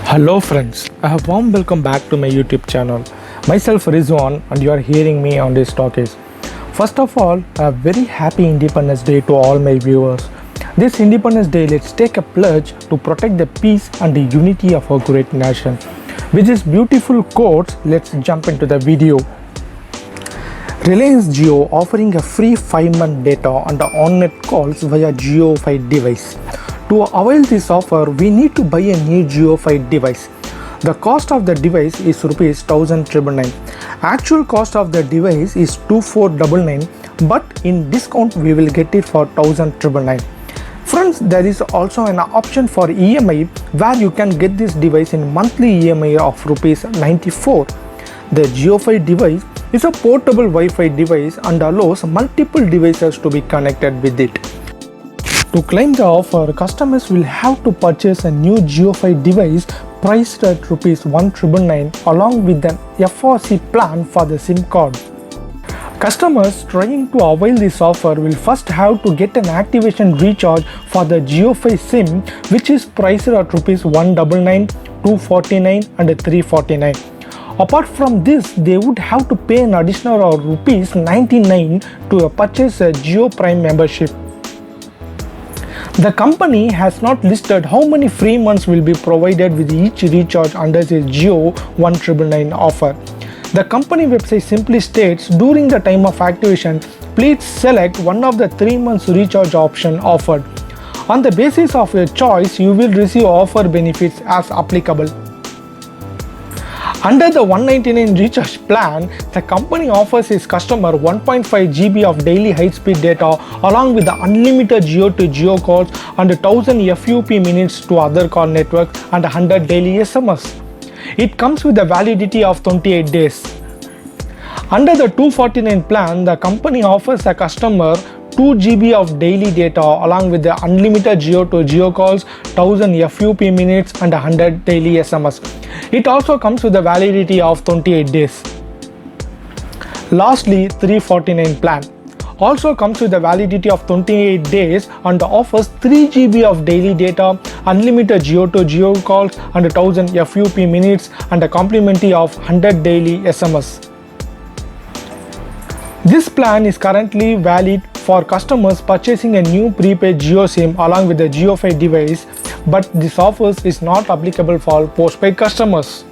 Hello friends, a warm welcome back to my YouTube channel. Myself Rizwan and you are hearing me on this talkies. First of all, a very happy Independence Day to all my viewers. This Independence Day, let's take a pledge to protect the peace and the unity of our great nation. With this beautiful quotes, let's jump into the video. Reliance Jio offering a free 5-month data and on-net calls via JioFi device. To avail this offer, we need to buy a new JioFi device. The cost of the device is Rs 1999. Actual cost of the device is 2499, but in discount we will get it for 1999. Friends, there is also an option for EMI where you can get this device in monthly EMI of Rs 94. The JioFi device is a portable Wi-Fi device and allows multiple devices to be connected with it. To claim the offer, customers will have to purchase a new JioFi device priced at Rs 1999 along with an FRC plan for the SIM card. Customers trying to avail this offer will first have to get an activation recharge for the JioFi SIM, which is priced at Rs 199, 249 and 349. Apart from this, they would have to pay an additional Rs 99 to purchase a Jio Prime membership. The company has not listed how many free months will be provided with each recharge under this Jio 1999 offer. The company website simply states, during the time of activation, please select one of the 3 months recharge option offered. On the basis of your choice, you will receive offer benefits as applicable. Under the 199 recharge plan, the company offers its customer 1.5 GB of daily high-speed data along with the unlimited Jio to Jio calls and 1000 FUP minutes to other call networks and 100 daily SMS. It comes with a validity of 28 days. Under the 249 plan, the company offers a customer 2 GB of daily data along with the unlimited Jio to Jio calls, 1000 FUP minutes and 100 daily SMS. It also comes with a validity of 28 days. Lastly, 349 plan also comes with a validity of 28 days and offers 3 GB of daily data, unlimited Jio to Jio calls and 1000 FUP minutes and a complimentary of 100 daily SMS. This plan is currently valid for customers purchasing a new prepaid Jio SIM along with the JioFi device, but this offer is not applicable for postpaid customers.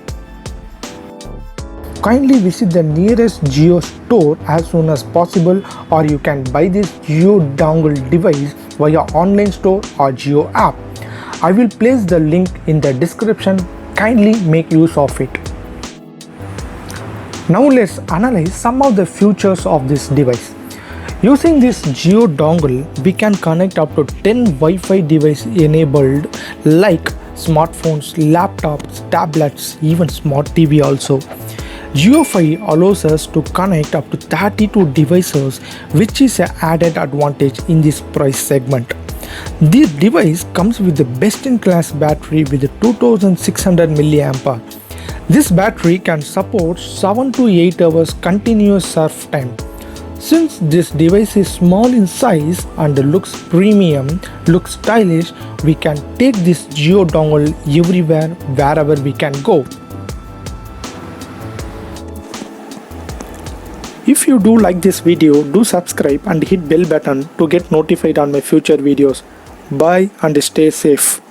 Kindly visit the nearest Jio store as soon as possible, or you can buy this Jio dongle device via online store or Jio app. I will place the link in the description. Kindly make use of it. Now let's analyze some of the features of this device. Using this Jio dongle, we can connect up to 10 Wi-Fi devices enabled like smartphones, laptops, tablets, even smart TV also. JioFi allows us to connect up to 32 devices, which is an added advantage in this price segment. This device comes with the best-in-class battery with a 2600 mAh. This battery can support 7 to 8 hours continuous surf time. Since this device is small in size and looks premium, looks stylish, we can take this Jio dongle everywhere, wherever we can go. If you do like this video, do subscribe and hit bell button to get notified on my future videos. Bye and stay safe.